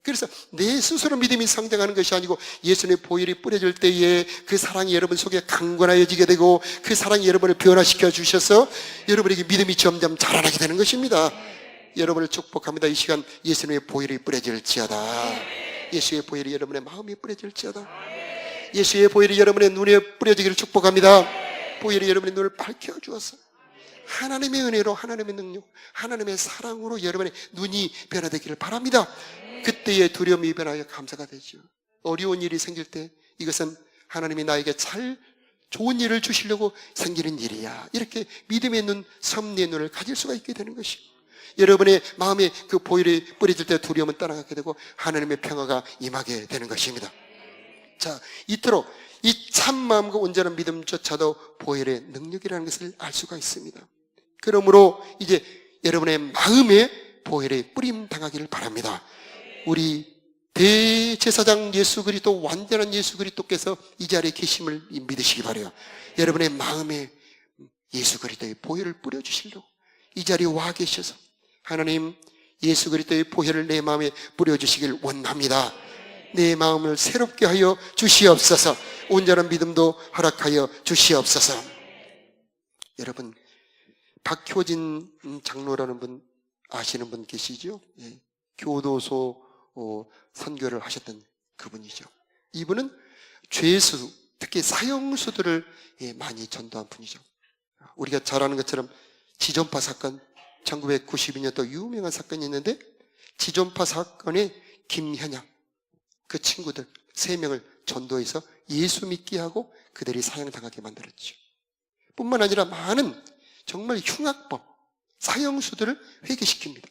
그래서 내 스스로 믿음이 성장하는 것이 아니고 예수님의 보혈이 뿌려질 때에 그 사랑이 여러분 속에 강건하여지게 되고 그 사랑이 여러분을 변화시켜 주셔서 여러분에게 믿음이 점점 자라나게 되는 것입니다. 여러분을 축복합니다. 이 시간 예수님의 보혈이 뿌려질지어다. 예수의 보혈이 여러분의 마음에 뿌려질지어다. 예수의 보혈이 여러분의 눈에 뿌려지기를 축복합니다. 보혈이 여러분의 눈을 밝혀주어서 하나님의 은혜로, 하나님의 능력, 하나님의 사랑으로 여러분의 눈이 변화되기를 바랍니다. 그때의 두려움이 변하여 감사가 되죠. 어려운 일이 생길 때 이것은 하나님이 나에게 좋은 일을 주시려고 생기는 일이야, 이렇게 믿음의 눈, 섭리의 눈을 가질 수가 있게 되는 것이고, 여러분의 마음에 그 보혈이 뿌려질 때 두려움은 떠나가게 되고 하나님의 평화가 임하게 되는 것입니다. 자, 이토록 이 참 마음과 온전한 믿음조차도 보혈의 능력이라는 것을 알 수가 있습니다. 그러므로 이제 여러분의 마음에 보혈의 뿌림 당하기를 바랍니다. 우리 대제사장 예수 그리스도, 완전한 예수 그리스도께서 이 자리에 계심을 믿으시기 바라요. 여러분의 마음에 예수 그리스도의 보혈을 뿌려주시려고 이 자리에 와 계셔서 하나님, 예수 그리스도의 보혈을 내 마음에 뿌려주시길 원합니다. 내 마음을 새롭게 하여 주시옵소서. 온전한 믿음도 허락하여 주시옵소서. 여러분, 박효진 장로라는 분 아시는 분 계시죠? 예. 교도소 선교를 하셨던 그분이죠. 이분은 죄수, 특히 사형수들을 많이 전도한 분이죠. 우리가 잘 아는 것처럼 지존파 사건, 1992년도 유명한 사건이 있는데, 지존파 사건에 김현양, 그 친구들 3명을 전도해서 예수 믿게 하고 그들이 사형당하게 만들었죠. 뿐만 아니라 많은 정말 흉악범, 사형수들을 회개시킵니다.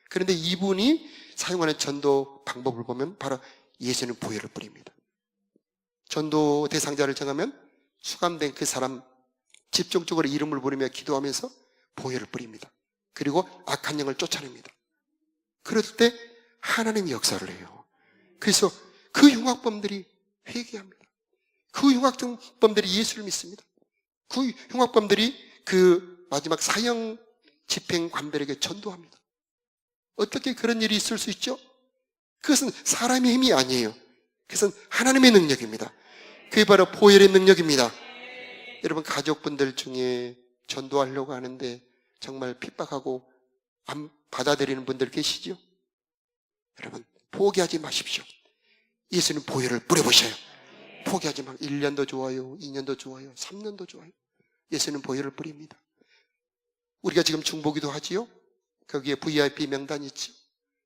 그런데 이분이 사용하는 전도 방법을 보면 바로 예수님 보혈을 뿌립니다. 전도 대상자를 정하면 수감된 그 사람 집중적으로 이름을 부르며 기도하면서 보혈을 뿌립니다. 그리고 악한 영을 쫓아냅니다. 그럴 때 하나님이 역사를 해요. 그래서 그 흉악범들이 회개합니다. 그 흉악범들이 예수를 믿습니다. 그 흉악범들이 그 마지막 사형 집행관들에게 전도합니다. 어떻게 그런 일이 있을 수 있죠? 그것은 사람의 힘이 아니에요. 그것은 하나님의 능력입니다. 그게 바로 보혈의 능력입니다. 여러분, 가족분들 중에 전도하려고 하는데 정말 핍박하고 안 받아들이는 분들 계시죠? 여러분, 포기하지 마십시오. 예수는 보혈을 뿌려보셔요. 포기하지 마. 1년도 좋아요, 2년도 좋아요, 3년도 좋아요. 예수는 보혈을 뿌립니다. 우리가 지금 중보기도 하지요? 거기에 VIP 명단이 있죠.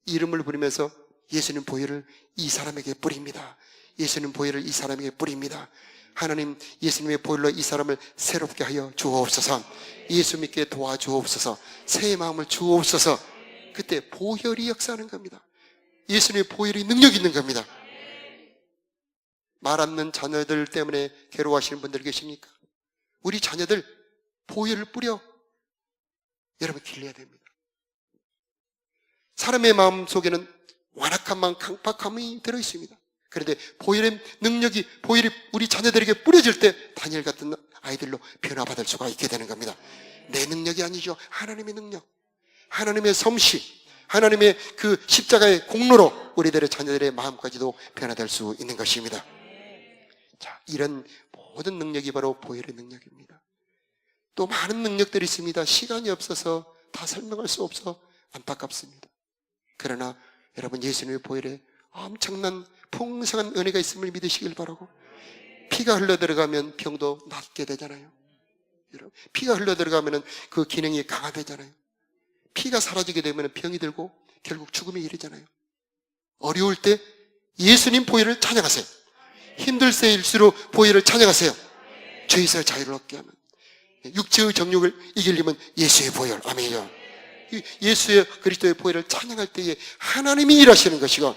이름을 부르면서 예수는 보혈을 이 사람에게 뿌립니다. 예수는 보혈을 이 사람에게 뿌립니다. 하나님, 예수님의 보혈로 이 사람을 새롭게 하여 주옵소서. 예수 믿게 도와주옵소서. 새 마음을 주옵소서. 그때 보혈이 역사하는 겁니다. 예수님의 보혈이 능력 있는 겁니다. 말 않는 자녀들 때문에 괴로워하시는 분들 계십니까? 우리 자녀들 보혈을 뿌려 여러분 길러야 됩니다. 사람의 마음 속에는 완악한 마음, 강팍함이 들어있습니다. 그런데 보혈의 능력이, 보혈이 우리 자녀들에게 뿌려질 때 다니엘 같은 아이들로 변화받을 수가 있게 되는 겁니다. 내 능력이 아니죠. 하나님의 능력, 하나님의 솜씨, 하나님의 그 십자가의 공로로 우리들의 자녀들의 마음까지도 변화될 수 있는 것입니다. 자, 이런 모든 능력이 바로 보혈의 능력입니다. 또 많은 능력들이 있습니다. 시간이 없어서 다 설명할 수 없어 안타깝습니다. 그러나 여러분, 예수님의 보혈에 엄청난 풍성한 은혜가 있음을 믿으시길 바라고, 피가 흘러들어가면 병도 낫게 되잖아요. 여러분, 피가 흘러들어가면 그 기능이 강화되잖아요. 피가 사라지게 되면 병이 들고 결국 죽음에 이르잖아요. 어려울 때 예수님 보혈을 찬양하세요. 힘들 때일수록 보혈을 찬양하세요. 죄에서 자유를 얻게 하면, 육체의 정욕을 이기려면 예수의 보혈, 아멘이요. 예수의 그리스도의 보혈을 찬양할 때에 하나님이 일하시는 것이고,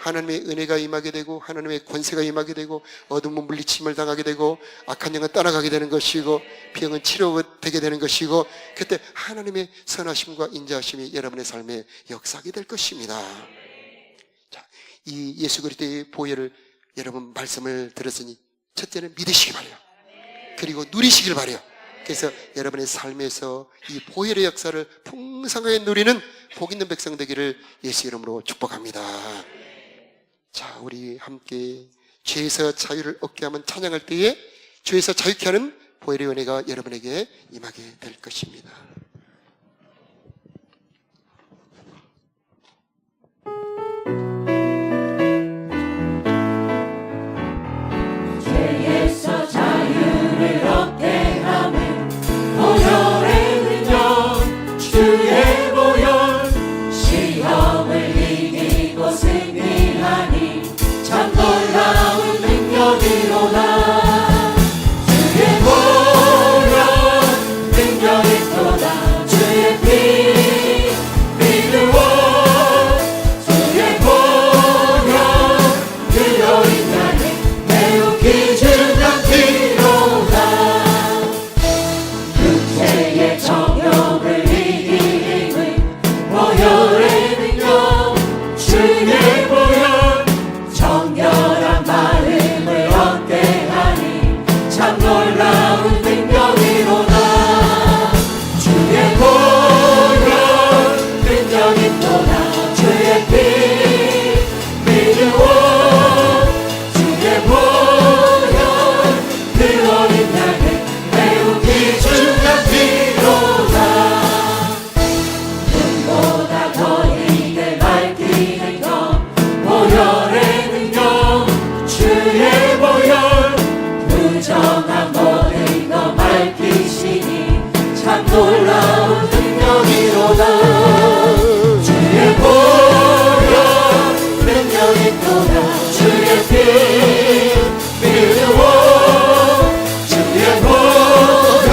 하나님의 은혜가 임하게 되고, 하나님의 권세가 임하게 되고, 어둠은 물리침을 당하게 되고, 악한 영은 떠나가게 되는 것이고, 병은 치료되게 되는 것이고, 그때 하나님의 선하심과 인자하심이 여러분의 삶에 역사하게 될 것입니다. 자, 이 예수 그리스도의 보혈을 여러분 말씀을 들었으니 첫째는 믿으시기 바라요. 그리고 누리시길 바라요. 그래서 여러분의 삶에서 이 보혈의 역사를 풍성하게 누리는 복 있는 백성 되기를 예수 이름으로 축복합니다. 자, 우리 함께 죄에서 자유를 얻게 하면 찬양할 때에 죄에서 자유케 하는 보혈의 은혜가 여러분에게 임하게 될 것입니다. 죄에서 자유를 얻게 하는 보혈의 능력, 주의 보혈, 시험을 이기고 승리하니 참 놀라운 능력이로다. 주의 보혈 능력 있도다. 주의 피 믿으오. 주의 보혈 그여 인간의 매우 귀중한 피로다. 육체의 정욕을 이기는 보혈의 능력, 주의 보혈 정결한 마음을 얻게 하니 참 놀라운 능력이로다. 주의 보혈 능력 있도다. 주의 피 믿으오. 주의 보혈 그 어린 양의 매우 귀중한 피로다. 눈보다 더 이게 밝히는 것 보혈의 능력, 주의 보혈 무정한 모든 것 밝히시니 참 놀라운 능력이로다. 주의 보혈 능력 있도다. 주의 피 믿으오. 주의 보혈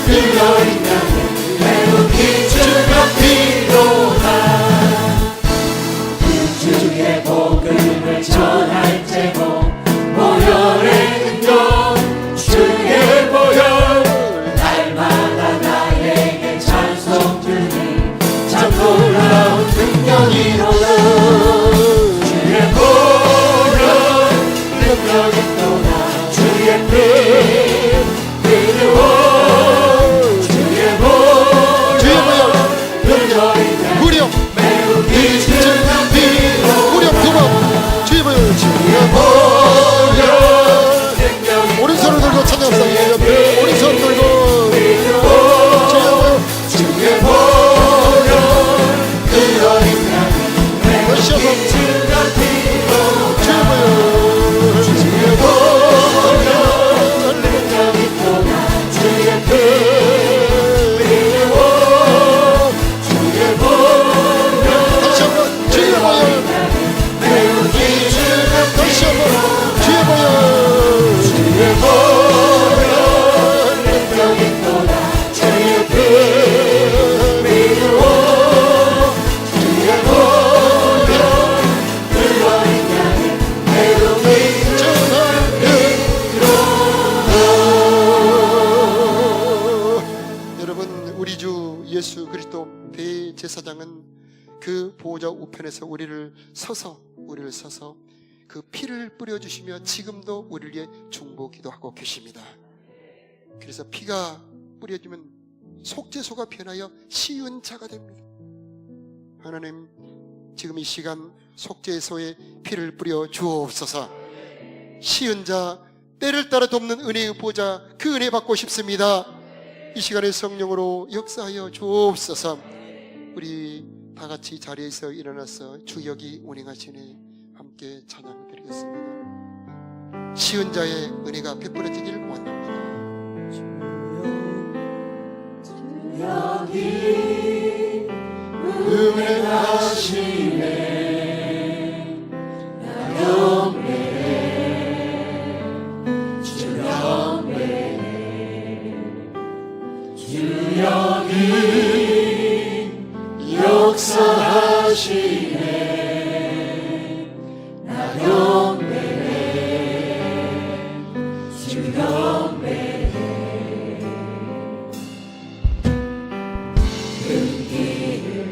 그 어린 양의 매우 귀중한 피로다. 주의 복음을 전할 때고 보혈의 능력, 주의 보혈 날마다 나에게 찬송 주니 참 놀라운 능력이로다. 주의 보혈 예수 그리스도 대제사장은 그 보호자 우편에서 우리를 서서 그 피를 뿌려주시며 지금도 우리를 위해 중보기도 하고 계십니다. 그래서 피가 뿌려지면 속죄소가 변하여 시은자가 됩니다. 하나님, 지금 이 시간 속죄소에 피를 뿌려 주옵소서. 시은자, 때를 따라 돕는 은혜의 보좌, 그 은혜 받고 싶습니다. 이 시간에 성령으로 역사하여 주옵소서. 우리 다 같이 자리에서 일어나서 주역이 운행하시니 함께 찬양드리겠습니다. 시은자의 은혜가 베풀어지길 원합니다. 여기 은혜하시네 영배 주 영배 주 여기 역사하시네 나 영배 주 영배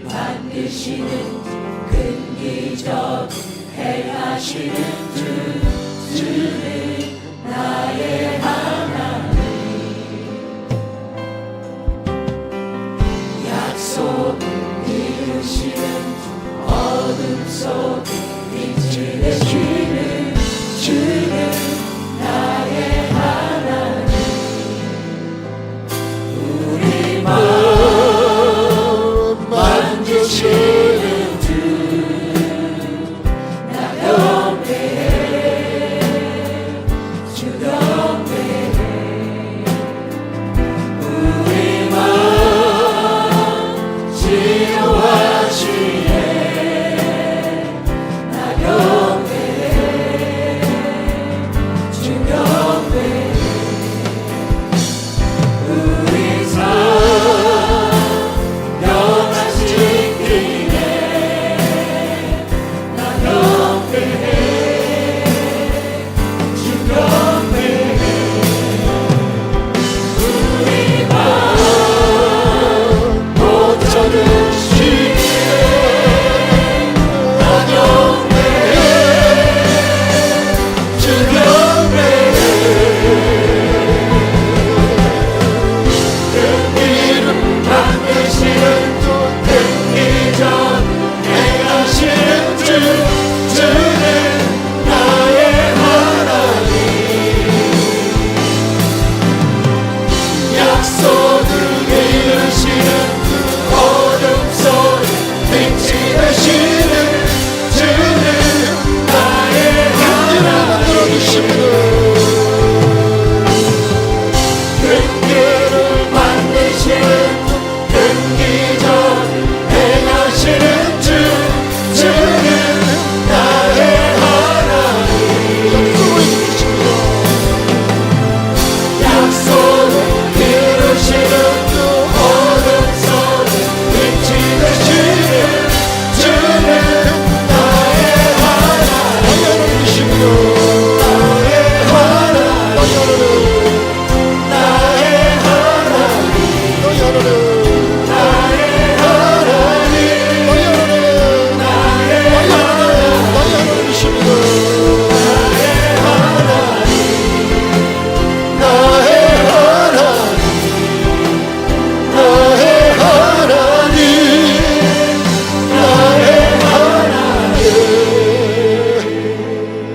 만드시는 근기적 행하시는 주는 나의 하나님 약속 이루시는 어둠 속 빛이 되시는 주는 나의 하나님 우리 마음 만드시는 주 나 영배해 주 영배해 우리 마음 치료하시네 나 영배해 주 영배해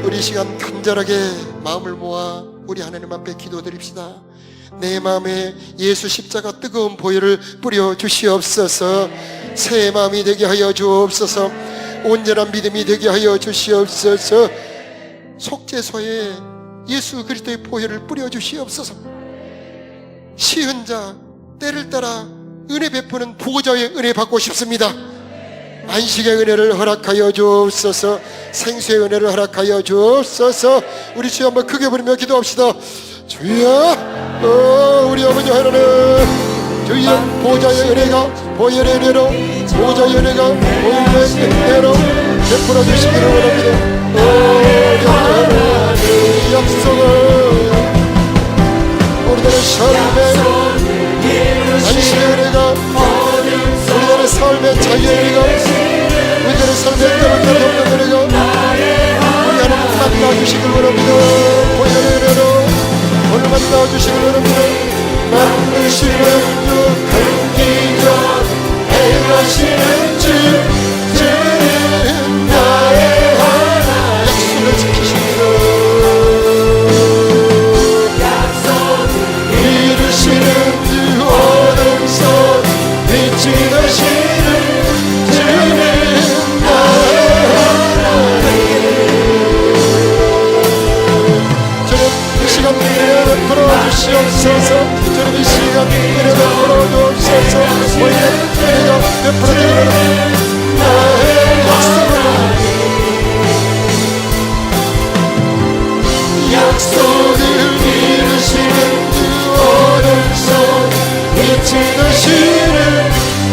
우리 삶 간절하게 마음을 모아 우리 하나님 앞에 기도드립시다. 내 마음에 예수 십자가 뜨거운 보혈을 뿌려 주시옵소서. 새 마음이 되게 하여 주옵소서. 온전한 믿음이 되게 하여 주시옵소서. 속죄소에 예수 그리스도의 보혈을 뿌려 주시옵소서. 시은자, 때를 따라 은혜 베푸는 보호자의 은혜 받고 싶습니다. 안식의 은혜를 허락하여 주옵소서. 생수의 은혜를 허락하여 주옵소서. 우리 주여 한번 크게 부르며 기도합시다. 주여, 우리 아버지 하나님, 주여 보호자의 은혜가 보혈의 은혜로, 보호자의 은혜가 보혈의 은혜로 베풀어 주시기를 원합니다. 우리 아버지 하나님, 이 약속을 우리들의 삶에 안식의 은혜가 삶의 자유의 은혜가 우리들의 삶의 때문에 없는 은혜가 우리 하나님 만나주시길 원합니다. 보혈의 은혜로 오늘 만나주시길 원합니다. 만드시는 주 긍기적 행하시는 주 주는 나의 하나님 약속을 지키십니다. 이루시는 주 어둠 속 빛이 되시는 주는 나의 하나님. 주님 이 시간 은혜 베풀어 주시옵소서. 주님 이 시간 은혜 베풀어 주옵소서. 우리의 은혜가 베풀어 주시는 나의 약속을 이루시는 주 어둠 속 빛이 되시는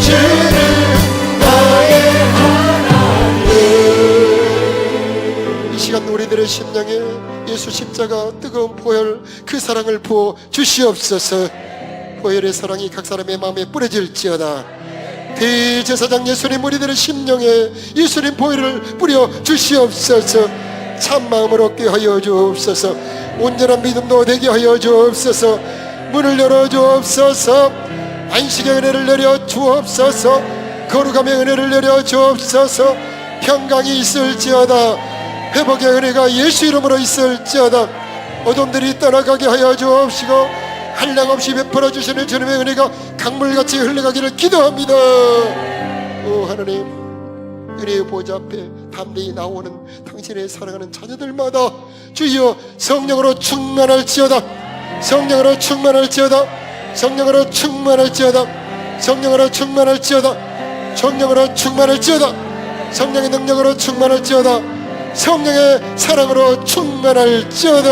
주는 나의 하나님. 이 시간 우리들의 심령에 예수 십자가 뜨거운 보혈 그 사랑을 부어 주시옵소서. 보혈의 사랑이 각 사람의 마음에 뿌려질지어다. 대제사장 예수님 우리들의 심령에 예수님 보혈을 뿌려 주시옵소서. 참 마음으로 얻게 하여 주옵소서. 온전한 믿음도 되게 하여 주옵소서. 문을 열어 주옵소서. 안식의 은혜를 내려 주옵소서. 거룩함의 은혜를 내려 주옵소서. 평강이 있을지어다. 회복의 은혜가 예수 이름으로 있을지어다. 어둠들이 떠나가게 하여 주옵시고 한량없이 베풀어 주시는 주님의 은혜가 강물같이 흘러가기를 기도합니다. 오 하나님, 은혜의 보좌 앞에 담대히 나오는 당신의 사랑하는 자녀들마다 주여 성령으로 충만할지어다. 성령으로 충만할지어다. 성령으로 충만할지어다. 성령으로 충만할지어다. 성령으로 충만할지어다. 성령의 능력으로 충만할지어다. 성령의 사랑으로 충만할지어다.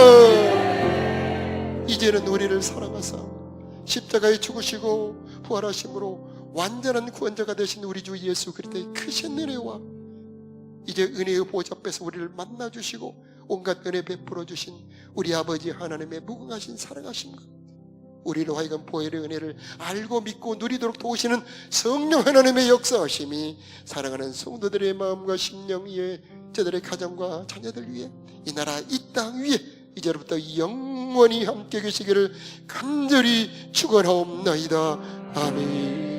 이제는 우리를 사랑하사 십자가에 죽으시고 부활하심으로 완전한 구원자가 되신 우리 주 예수 그리스도의 크신 은혜와 이제 은혜의 보좌 앞에서 우리를 만나주시고 온갖 은혜 베풀어 주신 우리 아버지 하나님의 무궁하신 사랑하심과 우리로 하여금 보혈의 은혜를 알고 믿고 누리도록 도우시는 성령 하나님의 역사하심이 사랑하는 성도들의 마음과 심령 위에 저들의 가정과 자녀들 위에 이 나라 이 땅 위에 이제부터 영원히 함께 계시기를 간절히 축원하옵나이다. 아멘.